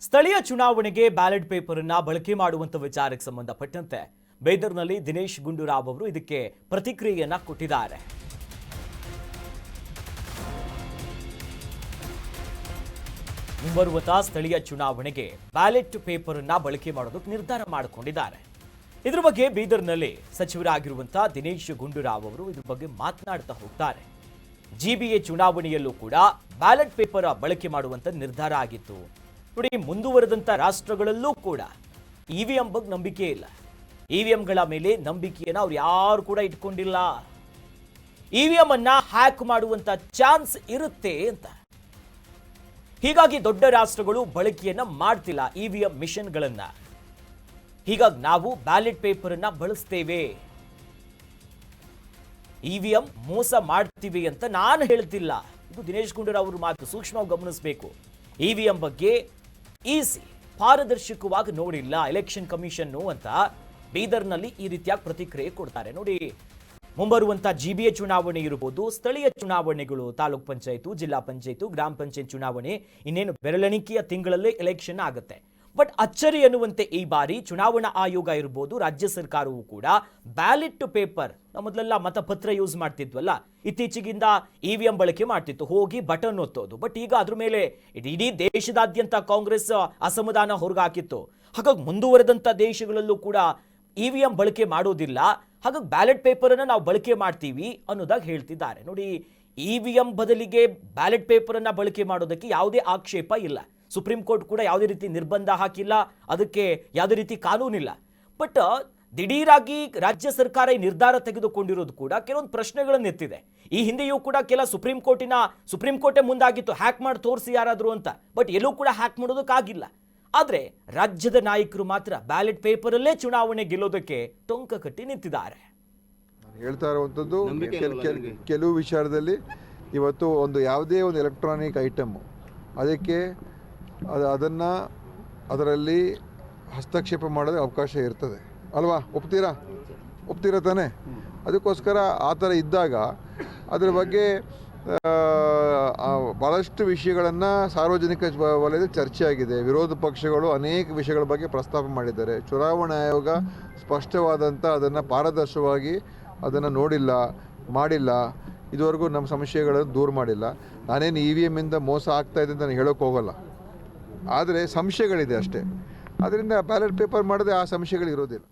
ಸ್ಥಳೀಯ ಚುನಾವಣೆಗೆ ballot paper ಅನ್ನ ಬಳಕೆ ಮಾಡುವಂತ ವಿಚಾರಕ್ಕೆ ಸಂಬಂಧಪಟ್ಟಂತೆ ಬೀದರ್ನಲ್ಲಿ ದಿನೇಶ್ ಗುಂಡೂರಾವ್ ಅವರು ಇದಕ್ಕೆ ಪ್ರತಿಕ್ರಿಯೆಯನ್ನ ಕೊಟ್ಟಿದ್ದಾರೆ. ಮುಂಬರುವ ಸ್ಥಳೀಯ ಚುನಾವಣೆಗೆ ಬ್ಯಾಲೆಟ್ ಪೇಪರ್ ಅನ್ನ ಬಳಕೆ ಮಾಡೋದಕ್ಕೆ ನಿರ್ಧಾರ ಮಾಡಿಕೊಂಡಿದ್ದಾರೆ. ಇದರ ಬಗ್ಗೆ ಬೀದರ್ನಲ್ಲಿ ಸಚಿವರಾಗಿರುವಂತಹ ದಿನೇಶ್ ಗುಂಡೂರಾವ್ ಅವರು ಇದ್ರ ಬಗ್ಗೆ ಮಾತನಾಡ್ತಾ ಹೋಗ್ತಾರೆ. ಜಿಬಿಎ ಚುನಾವಣೆಯಲ್ಲೂ ಕೂಡ ಬ್ಯಾಲೆಟ್ ಪೇಪರ್ ಬಳಕೆ ಮಾಡುವಂತ ನಿರ್ಧಾರ ಆಗಿತ್ತು. ನೋಡಿ, ಮುಂದುವರೆದಂತ ರಾಷ್ಟ್ರಗಳಲ್ಲೂ ಕೂಡ ಇವಿಎಂ ಬಗ್ಗೆ ನಂಬಿಕೆ ಇಲ್ಲ. ಇವಿಎಂಗಳ ಮೇಲೆ ನಂಬಿಕೆಯನ್ನು ಅವ್ರು ಯಾರು ಕೂಡ ಇಟ್ಕೊಂಡಿಲ್ಲ. ಇವಿಎಂ ಅನ್ನ ಹ್ಯಾಕ್ ಮಾಡುವಂತ ಚಾನ್ಸ್ ಇರುತ್ತೆ ಅಂತ. ಹೀಗಾಗಿ ದೊಡ್ಡ ರಾಷ್ಟ್ರಗಳು ಬಳಕೆಯನ್ನ ಮಾಡ್ತಿಲ್ಲ ಇವಿಎಂ ಮಿಷನ್ಗಳನ್ನ. ಹೀಗಾಗಿ ನಾವು ಬ್ಯಾಲೆಟ್ ಪೇಪರ್ ಅನ್ನ ಬಳಸ್ತೇವೆ. ಇವಿಎಂ ಮೋಸ ಮಾಡ್ತೀವಿ ಅಂತ ನಾನು ಹೇಳ್ತಿಲ್ಲ. ಇದು ದಿನೇಶ್ ಗುಂಡೂರಾವ್ ಅವರ ಮಾತು, ಸೂಕ್ಷ್ಮವಾಗಿ ಗಮನಿಸಬೇಕು. ಇವಿಎಂ ಬಗ್ಗೆ ಈಸಿ ಪಾರದರ್ಶಕವಾಗಿ ನೋಡಿಲ್ಲ ಎಲೆಕ್ಷನ್ ಕಮಿಷನ್ ಅಂತ ಬೀದರ್ನಲ್ಲಿ ಈ ರೀತಿಯಾಗಿ ಪ್ರತಿಕ್ರಿಯೆ ಕೊಡ್ತಾರೆ. ನೋಡಿ, ಮುಂಬರುವಂತ ಜಿಬಿಎ ಚುನಾವಣೆ ಇರಬಹುದು, ಸ್ಥಳೀಯ ಚುನಾವಣೆಗಳು, ತಾಲೂಕ್ ಪಂಚಾಯತ್, ಜಿಲ್ಲಾ ಪಂಚಾಯತ್, ಗ್ರಾಮ ಪಂಚಾಯತ್ ಚುನಾವಣೆ ಇನ್ನೇನು ಬೆರಳೆಣಿಕೆಯ ತಿಂಗಳಲ್ಲೇ ಎಲೆಕ್ಷನ್ ಆಗುತ್ತೆ. ಬಟ್ ಅಚ್ಚರಿ ಅನ್ನುವಂತೆ ಈ ಬಾರಿ ಚುನಾವಣಾ ಆಯೋಗ ಇರಬಹುದು, ರಾಜ್ಯ ಸರ್ಕಾರವೂ ಕೂಡ ಬ್ಯಾಲೆಟ್ ಪೇಪರ್, ಮೊದಲೆಲ್ಲ ಮತಪತ್ರ ಯೂಸ್ ಮಾಡ್ತಿದ್ವಲ್ಲ, ಇತ್ತೀಚೆಗಿಂದ ಇವಿಎಂ ಬಳಕೆ ಮಾಡ್ತಿತ್ತು, ಹೋಗಿ ಬಟನ್ ಒತ್ತೋದು. ಬಟ್ ಈಗ ಅದ್ರ ಮೇಲೆ ಇಡೀ ದೇಶದಾದ್ಯಂತ ಕಾಂಗ್ರೆಸ್ ಅಸಮಾಧಾನ ಹೊರಗಾಕಿತ್ತು. ಹಾಗಾಗಿ ಮುಂದುವರೆದಂತ ದೇಶಗಳಲ್ಲೂ ಕೂಡ ಇವಿಎಂ ಬಳಕೆ ಮಾಡೋದಿಲ್ಲ, ಹಾಗಾಗಿ ಬ್ಯಾಲೆಟ್ ಪೇಪರ್ ಅನ್ನ ನಾವು ಬಳಕೆ ಮಾಡ್ತೀವಿ ಅನ್ನೋದಾಗಿ ಹೇಳ್ತಿದ್ದಾರೆ. ನೋಡಿ, ಇವಿಎಂ ಬದಲಿಗೆ ಬ್ಯಾಲೆಟ್ ಪೇಪರ್ ಅನ್ನ ಬಳಕೆ ಮಾಡೋದಕ್ಕೆ ಯಾವುದೇ ಆಕ್ಷೇಪ ಇಲ್ಲ. ಸುಪ್ರೀಂ ಕೋರ್ಟ್ ಕೂಡ ಯಾವುದೇ ರೀತಿ ನಿರ್ಬಂಧ ಹಾಕಿಲ್ಲ, ಅದಕ್ಕೆ ಯಾವುದೇ ರೀತಿ ಕಾನೂನಿಲ್ಲ. ಬಟ್ ದಿಢೀರಾಗಿ ರಾಜ್ಯ ಸರ್ಕಾರ ಈ ನಿರ್ಧಾರ ತೆಗೆದುಕೊಂಡಿರೋದು ಕೂಡ ಕೆಲವೊಂದು ಪ್ರಶ್ನೆಗಳನ್ನು ಎತ್ತಿದೆ. ಈ ಹಿಂದೆಯೂ ಕೂಡ ಕೆಲ ಸುಪ್ರೀಂ ಕೋರ್ಟೇ ಮುಂದಾಗಿತ್ತು ಹ್ಯಾಕ್ ಮಾಡಿ ತೋರಿಸಿ ಯಾರಾದರೂ ಅಂತ. ಬಟ್ ಎಲ್ಲೂ ಕೂಡ ಹ್ಯಾಕ್ ಮಾಡೋದಕ್ಕಾಗಿಲ್ಲ. ಆದರೆ ರಾಜ್ಯದ ನಾಯಕರು ಮಾತ್ರ ಬ್ಯಾಲೆಟ್ ಪೇಪರಲ್ಲೇ ಚುನಾವಣೆ ಗೆಲ್ಲೋದಕ್ಕೆ ಟೊಂಕ ಕಟ್ಟಿ ನಿಂತಿದ್ದಾರೆ. ಹೇಳ್ತಾ ಇರುವಂಥದ್ದು ಕೆಲವು ವಿಚಾರದಲ್ಲಿ ಇವತ್ತು ಯಾವುದೇ ಒಂದು ಎಲೆಕ್ಟ್ರಾನಿಕ್ ಐಟಮ್ಮು ಅದಕ್ಕೆ ಅದರಲ್ಲಿ ಹಸ್ತಕ್ಷೇಪ ಮಾಡೋದಕ್ಕೆ ಅವಕಾಶ ಇರ್ತದೆ ಅಲ್ವಾ? ಒಪ್ತೀರಾ ತಾನೆ? ಅದಕ್ಕೋಸ್ಕರ ಆ ಥರ ಇದ್ದಾಗ ಅದರ ಬಗ್ಗೆ ಭಾಳಷ್ಟು ವಿಷಯಗಳನ್ನು ಸಾರ್ವಜನಿಕ ವಲಯದಲ್ಲಿ ಚರ್ಚೆ ಆಗಿದೆ. ವಿರೋಧ ಪಕ್ಷಗಳು ಅನೇಕ ವಿಷಯಗಳ ಬಗ್ಗೆ ಪ್ರಸ್ತಾಪ ಮಾಡಿದ್ದಾರೆ. ಚುನಾವಣಾ ಆಯೋಗ ಸ್ಪಷ್ಟವಾದಂಥ ಅದನ್ನು ಪಾರದರ್ಶಕವಾಗಿ ಅದನ್ನು ನೋಡಿಲ್ಲ, ಮಾಡಿಲ್ಲ. ಇದುವರೆಗೂ ನಮ್ಮ ಸಮಸ್ಯೆಗಳನ್ನು ದೂರ ಮಾಡಿಲ್ಲ. ನಾನೇನು ಇವಿಎಮ್ಮಿಂದ ಮೋಸ ಆಗ್ತಾ ಇದೆ ಅಂತ ನಾನು ಹೇಳೋಕ್ಕೆ ಹೋಗಲ್ಲ, ಆದರೆ ಸಂಶಯಗಳಿದೆ ಅಷ್ಟೇ. ಅದರಿಂದ ಬ್ಯಾಲೆಟ್ ಪೇಪರ್ ಮಾಡಿದ್ರೆ ಆ ಸಂಶಯಗಳು ಇರೋದಿಲ್ಲ.